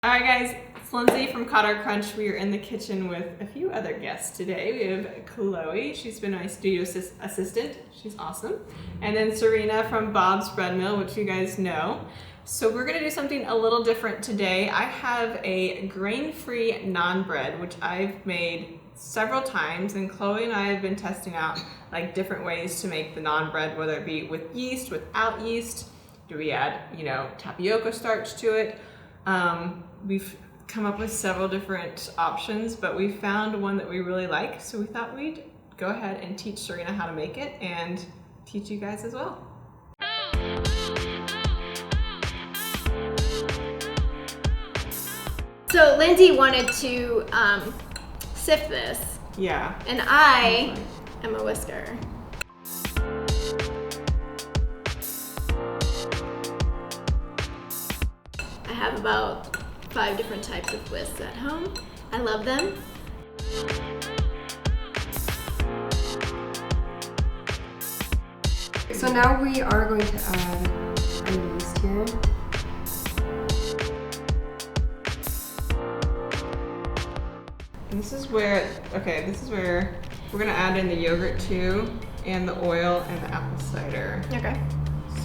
Alright guys, it's Lindsay from Cotter Crunch. We are in the kitchen with a few other guests today. We have Chloe, she's been my studio assistant, she's awesome. And then Serena from Bob's Bread Mill, which you guys know. So we're gonna do something a little different today. I have a grain-free naan bread, which I've made several times, and Chloe and I have been testing out like different ways to make the naan bread, whether it be with yeast, without yeast. Do we add, tapioca starch to it? We've come up with several different options, but we found one that we really like, so we thought we'd go ahead and teach Serena how to make it and teach you guys as well. So Lindsay wanted to sift this. Yeah. And I am a whisker. I have about 5 different types of whisks at home. I love them. So now we are going to add our yeast here. And this is where we're gonna add in the yogurt too, and the oil and the apple cider. Okay.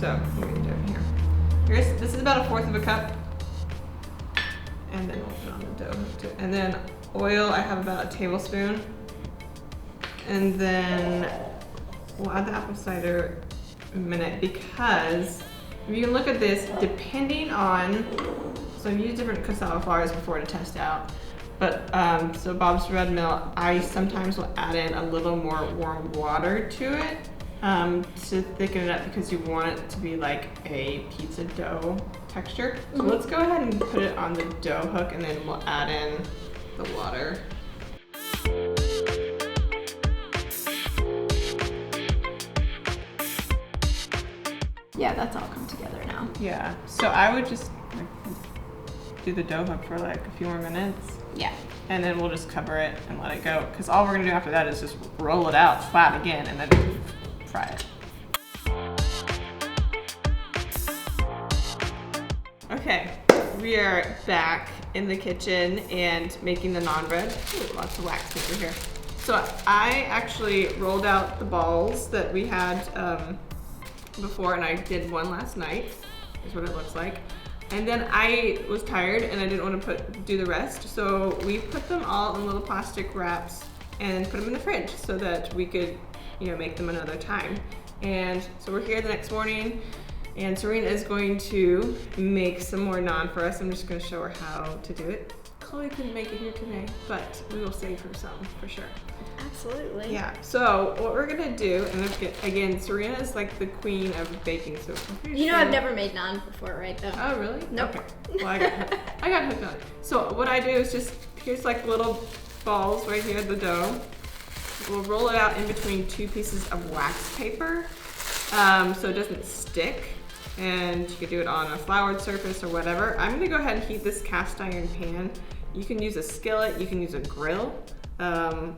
So, what are we doing here? This is about 1/4 of a cup. And then we'll put on the dough too. And then oil, I have about a tablespoon. And then we'll add the apple cider in a minute, because if you can look at this, depending on, so I've used different cassava flours before to test out. But so Bob's Bread Mill, I sometimes will add in a little more warm water to it to thicken it up, because you want it to be like a pizza dough texture. So let's go ahead and put it on the dough hook, and then we'll add in the water. Yeah, that's all come together now. Yeah, so I would just do the dough hook for like a few more minutes. Yeah. And then we'll just cover it and let it go, because all we're gonna do after that is just roll it out flat again and then fry it. Okay, we are back in the kitchen and making the naan bread. Ooh, lots of wax paper here. So I actually rolled out the balls that we had before, and I did one last night, is what it looks like. And then I was tired and I didn't want to do the rest, so we put them all in little plastic wraps and put them in the fridge so that we could, make them another time. And so we're here the next morning, and Serena is going to make some more naan for us. I'm just going to show her how to do it. Chloe couldn't make it here today, but we will save her some for sure. Absolutely. Yeah, so what we're gonna do, and again, Serena is like the queen of baking, so I've never made naan before, right? Though. Oh, really? Nope. Okay. Well, I got hooked on it. So what I do is here's like little balls right here, the dough. We'll roll it out in between 2 pieces of wax paper, so it doesn't stick. And you could do it on a floured surface or whatever. I'm gonna go ahead and heat this cast iron pan. You can use a skillet, you can use a grill,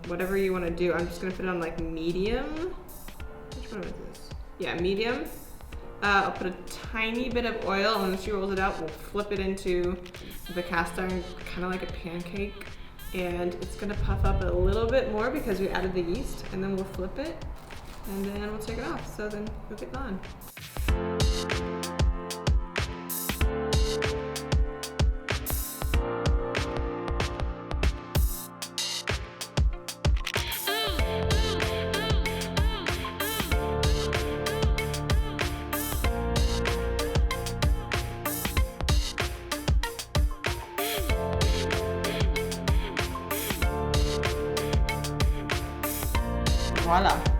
whatever you want to do. I'm just gonna put it on like medium. Which one is this? Yeah, medium. I'll put a tiny bit of oil, and when she rolls it out, we'll flip it into the cast iron, kind of like a pancake. And it's gonna puff up a little bit more because we added the yeast, and then we'll flip it, and then we'll take it off. So then we'll get naan. Voila.